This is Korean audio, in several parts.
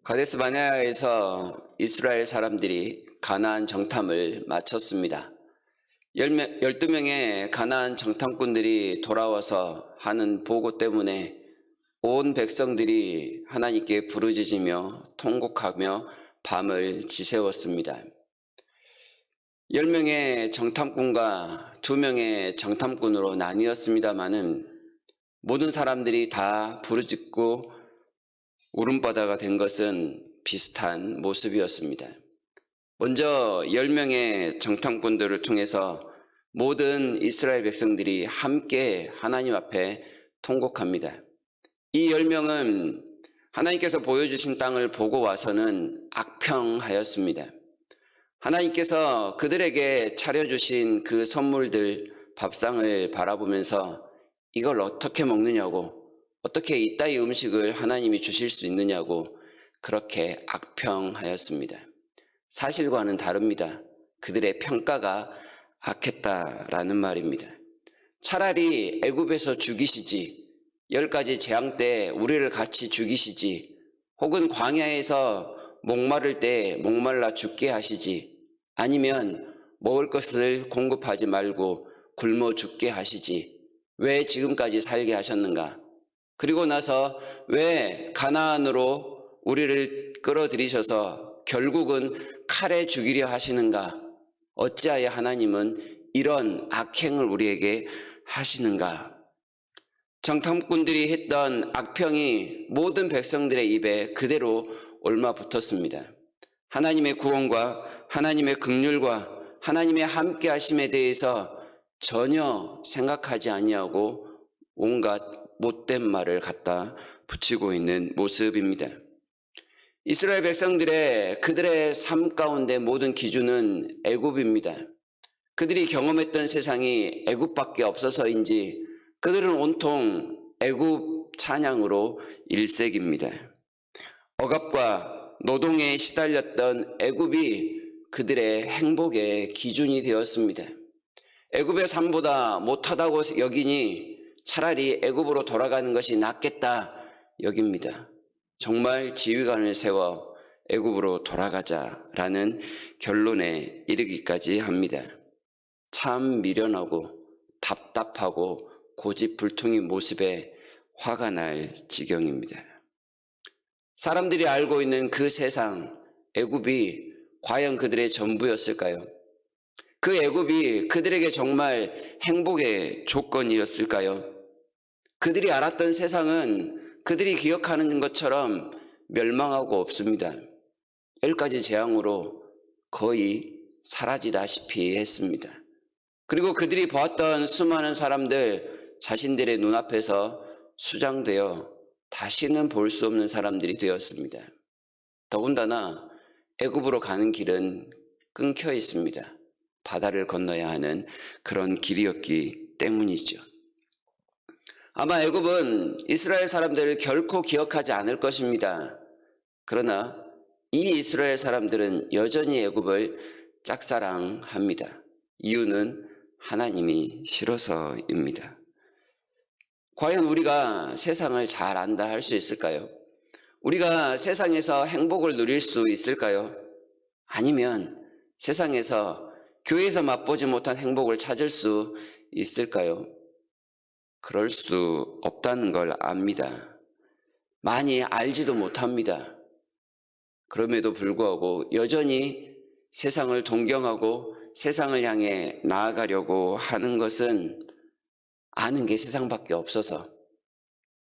가데스 바네아에서 이스라엘 사람들이 가나안 정탐을 마쳤습니다. 12명의 가나안 정탐꾼들이 돌아와서 하는 보고 때문에 온 백성들이 하나님께 부르짖으며 통곡하며 밤을 지새웠습니다. 10명의 정탐꾼과 2명의 정탐꾼으로 나뉘었습니다마는 모든 사람들이 다 부르짖고 울음바다가 된 것은 비슷한 모습이었습니다. 먼저 10명의 정탐꾼들을 통해서 모든 이스라엘 백성들이 함께 하나님 앞에 통곡합니다. 이 10명은 하나님께서 보여주신 땅을 보고 와서는 악평하였습니다. 하나님께서 그들에게 차려주신 그 선물들, 밥상을 바라보면서 이걸 어떻게 먹느냐고, 어떻게 이따위 음식을 하나님이 주실 수 있느냐고 그렇게 악평하였습니다. 사실과는 다릅니다. 그들의 평가가 악했다라는 말입니다. 차라리 애굽에서 죽이시지, 10가지 재앙 때 우리를 같이 죽이시지, 혹은 광야에서 목마를 때 목말라 죽게 하시지, 아니면 먹을 것을 공급하지 말고 굶어 죽게 하시지, 왜 지금까지 살게 하셨는가? 그리고 나서 왜 가나안으로 우리를 끌어들이셔서 결국은 칼에 죽이려 하시는가? 어찌하여 하나님은 이런 악행을 우리에게 하시는가? 정탐꾼들이 했던 악평이 모든 백성들의 입에 그대로 옮아붙었습니다. 하나님의 구원과 하나님의 긍휼과 하나님의 함께하심에 대해서 전혀 생각하지 아니하고 온갖 못된 말을 갖다 붙이고 있는 모습입니다. 이스라엘 백성들의 그들의 삶 가운데 모든 기준은 애굽입니다. 그들이 경험했던 세상이 애굽밖에 없어서인지 그들은 온통 애굽 찬양으로 일색입니다. 억압과 노동에 시달렸던 애굽이 그들의 행복의 기준이 되었습니다. 애굽의 삶보다 못하다고 여기니 차라리 애굽으로 돌아가는 것이 낫겠다 여깁니다. 정말 지휘관을 세워 애굽으로 돌아가자라는 결론에 이르기까지 합니다. 참 미련하고 답답하고 고집불통인 모습에 화가 날 지경입니다. 사람들이 알고 있는 그 세상, 애굽이 과연 그들의 전부였을까요? 그 애굽이 그들에게 정말 행복의 조건이었을까요? 그들이 알았던 세상은 그들이 기억하는 것처럼 멸망하고 없습니다. 10가지 재앙으로 거의 사라지다시피 했습니다. 그리고 그들이 보았던 수많은 사람들 자신들의 눈앞에서 수장되어 다시는 볼 수 없는 사람들이 되었습니다. 더군다나 애굽으로 가는 길은 끊겨 있습니다. 바다를 건너야 하는 그런 길이었기 때문이죠. 아마 애굽은 이스라엘 사람들을 결코 기억하지 않을 것입니다. 그러나 이 이스라엘 사람들은 여전히 애굽을 짝사랑합니다. 이유는 하나님이 싫어서입니다. 과연 우리가 세상을 잘 안다 할 수 있을까요? 우리가 세상에서 행복을 누릴 수 있을까요? 아니면 세상에서 교회에서 맛보지 못한 행복을 찾을 수 있을까요? 그럴 수 없다는 걸 압니다. 많이 알지도 못합니다. 그럼에도 불구하고 여전히 세상을 동경하고 세상을 향해 나아가려고 하는 것은 아는 게 세상밖에 없어서,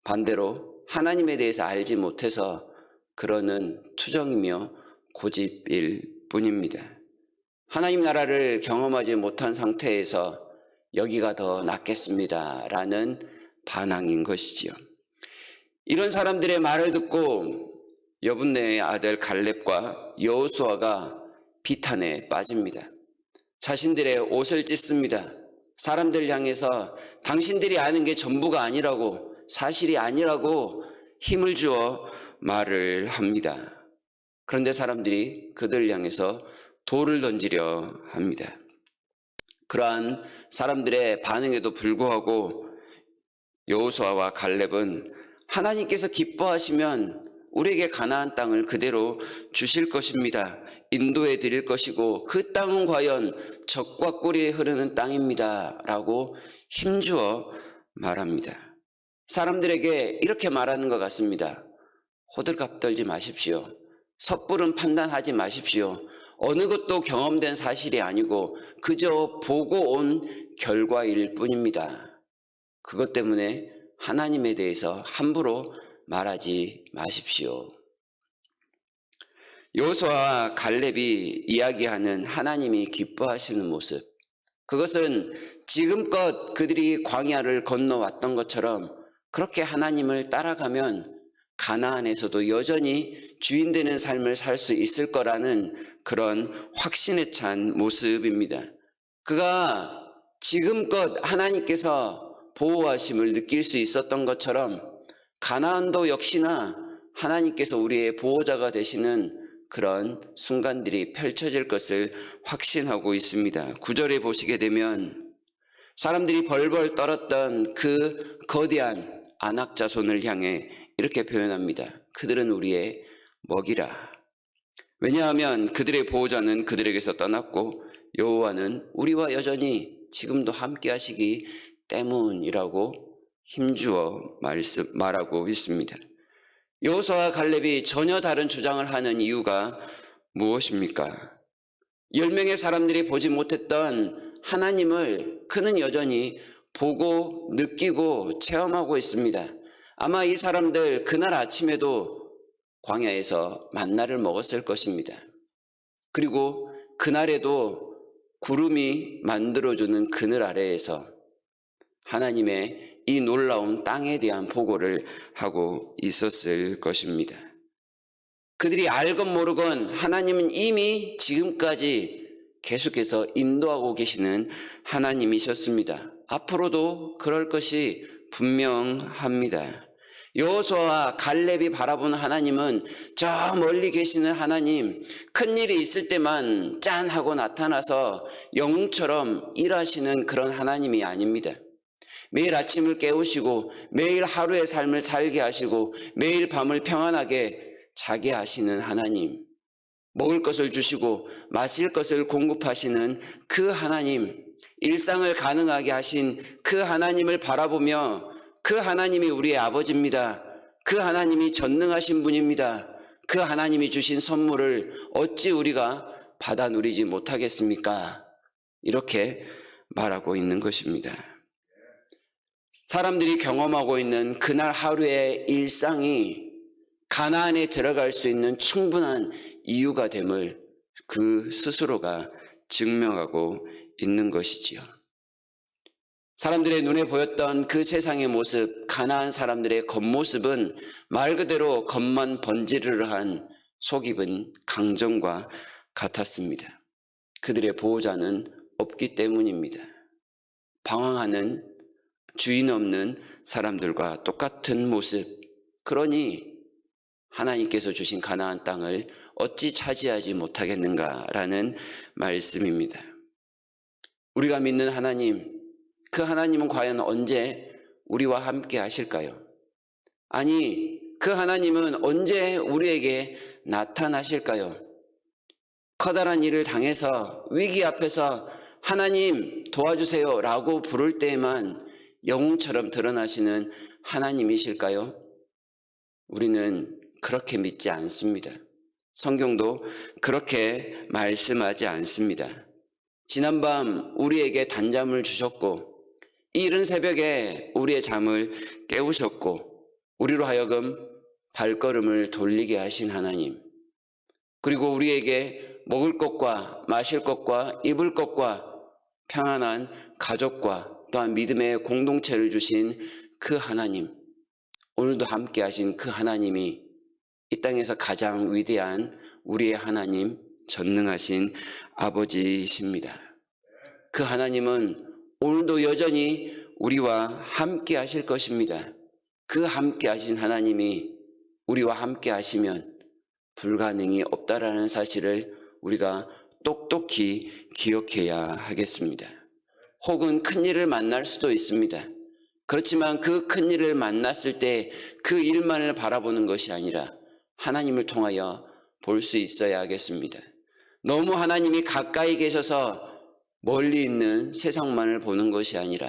반대로 하나님에 대해서 알지 못해서 그러는 투정이며 고집일 뿐입니다. 하나님 나라를 경험하지 못한 상태에서 여기가 더 낫겠습니다 라는 반항인 것이지요. 이런 사람들의 말을 듣고 여분네의 아들 갈렙과 여호수아가 비탄에 빠집니다. 자신들의 옷을 찢습니다. 사람들 향해서 당신들이 아는 게 전부가 아니라고, 사실이 아니라고 힘을 주어 말을 합니다. 그런데 사람들이 그들을 향해서 돌을 던지려 합니다. 그러한 사람들의 반응에도 불구하고 여호수아와 갈렙은 하나님께서 기뻐하시면 우리에게 가나안 땅을 그대로 주실 것입니다. 인도해 드릴 것이고 그 땅은 과연 젖과 꿀이 흐르는 땅입니다. 라고 힘주어 말합니다. 사람들에게 이렇게 말하는 것 같습니다. 호들갑 떨지 마십시오. 섣부른 판단하지 마십시오. 어느 것도 경험된 사실이 아니고 그저 보고 온 결과일 뿐입니다. 그것 때문에 하나님에 대해서 함부로 말하지 마십시오. 여호수아와 갈렙이 이야기하는 하나님이 기뻐하시는 모습, 그것은 지금껏 그들이 광야를 건너왔던 것처럼 그렇게 하나님을 따라가면 가나안에서도 여전히 주인 되는 삶을 살 수 있을 거라는 그런 확신에 찬 모습입니다. 그가 지금껏 하나님께서 보호하심을 느낄 수 있었던 것처럼 가나안도 역시나 하나님께서 우리의 보호자가 되시는 그런 순간들이 펼쳐질 것을 확신하고 있습니다. 9절에 보시게 되면 사람들이 벌벌 떨었던 그 거대한 아낙 자손을 향해 이렇게 표현합니다. 그들은 우리의 먹이라. 왜냐하면 그들의 보호자는 그들에게서 떠났고 여호와는 우리와 여전히 지금도 함께 하시기 때문이라고 힘주어 말하고 있습니다. 여호수아와 갈렙이 전혀 다른 주장을 하는 이유가 무엇입니까? 10명의 사람들이 보지 못했던 하나님을 그는 여전히 보고 느끼고 체험하고 있습니다. 아마 이 사람들 그날 아침에도 광야에서 만나를 먹었을 것입니다. 그리고 그날에도 구름이 만들어주는 그늘 아래에서 하나님의 이 놀라운 땅에 대한 보고를 하고 있었을 것입니다. 그들이 알건 모르건 하나님은 이미 지금까지 계속해서 인도하고 계시는 하나님이셨습니다. 앞으로도 그럴 것이 분명합니다. 여호수아와 갈렙이 바라보는 하나님은 저 멀리 계시는 하나님, 큰일이 있을 때만 짠 하고 나타나서 영웅처럼 일하시는 그런 하나님이 아닙니다. 매일 아침을 깨우시고 매일 하루의 삶을 살게 하시고 매일 밤을 평안하게 자게 하시는 하나님, 먹을 것을 주시고 마실 것을 공급하시는 그 하나님, 일상을 가능하게 하신 그 하나님을 바라보며 그 하나님이 우리의 아버지입니다. 그 하나님이 전능하신 분입니다. 그 하나님이 주신 선물을 어찌 우리가 받아 누리지 못하겠습니까? 이렇게 말하고 있는 것입니다. 사람들이 경험하고 있는 그날 하루의 일상이 가나안에 들어갈 수 있는 충분한 이유가 됨을 그 스스로가 증명하고 있는 것이지요. 사람들의 눈에 보였던 그 세상의 모습, 가나안 사람들의 겉모습은 말 그대로 겉만 번지르르한 속 입은 강정과 같았습니다. 그들의 보호자는 없기 때문입니다. 방황하는 주인 없는 사람들과 똑같은 모습. 그러니 하나님께서 주신 가나안 땅을 어찌 차지하지 못하겠는가라는 말씀입니다. 우리가 믿는 하나님, 그 하나님은 과연 언제 우리와 함께 하실까요? 아니, 그 하나님은 언제 우리에게 나타나실까요? 커다란 일을 당해서 위기 앞에서 하나님 도와주세요 라고 부를 때에만 영웅처럼 드러나시는 하나님이실까요? 우리는 그렇게 믿지 않습니다. 성경도 그렇게 말씀하지 않습니다. 지난밤 우리에게 단잠을 주셨고 이 이른 새벽에 우리의 잠을 깨우셨고 우리로 하여금 발걸음을 돌리게 하신 하나님, 그리고 우리에게 먹을 것과 마실 것과 입을 것과 평안한 가족과 또한 믿음의 공동체를 주신 그 하나님, 오늘도 함께 하신 그 하나님이 이 땅에서 가장 위대한 우리의 하나님, 전능하신 아버지이십니다. 그 하나님은 오늘도 여전히 우리와 함께 하실 것입니다. 그 함께 하신 하나님이 우리와 함께 하시면 불가능이 없다라는 사실을 우리가 똑똑히 기억해야 하겠습니다. 혹은 큰일을 만날 수도 있습니다. 그렇지만 그 큰일을 만났을 때 그 일만을 바라보는 것이 아니라 하나님을 통하여 볼 수 있어야 하겠습니다. 너무 하나님이 가까이 계셔서 멀리 있는 세상만을 보는 것이 아니라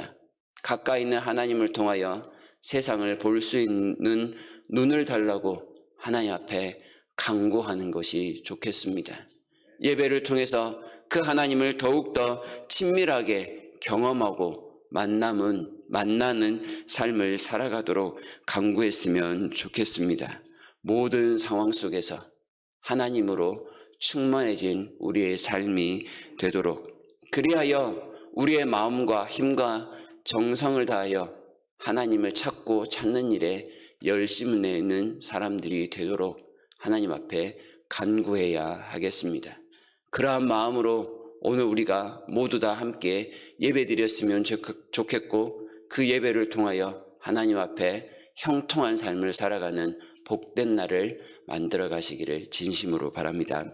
가까이 있는 하나님을 통하여 세상을 볼 수 있는 눈을 달라고 하나님 앞에 간구하는 것이 좋겠습니다. 예배를 통해서 그 하나님을 더욱더 친밀하게 경험하고 만나는 삶을 살아가도록 간구했으면 좋겠습니다. 모든 상황 속에서 하나님으로 충만해진 우리의 삶이 되도록, 그리하여 우리의 마음과 힘과 정성을 다하여 하나님을 찾는 일에 열심을 내는 사람들이 되도록 하나님 앞에 간구해야 하겠습니다. 그러한 마음으로 오늘 우리가 모두 다 함께 예배드렸으면 좋겠고, 그 예배를 통하여 하나님 앞에 형통한 삶을 살아가는 복된 날을 만들어 가시기를 진심으로 바랍니다.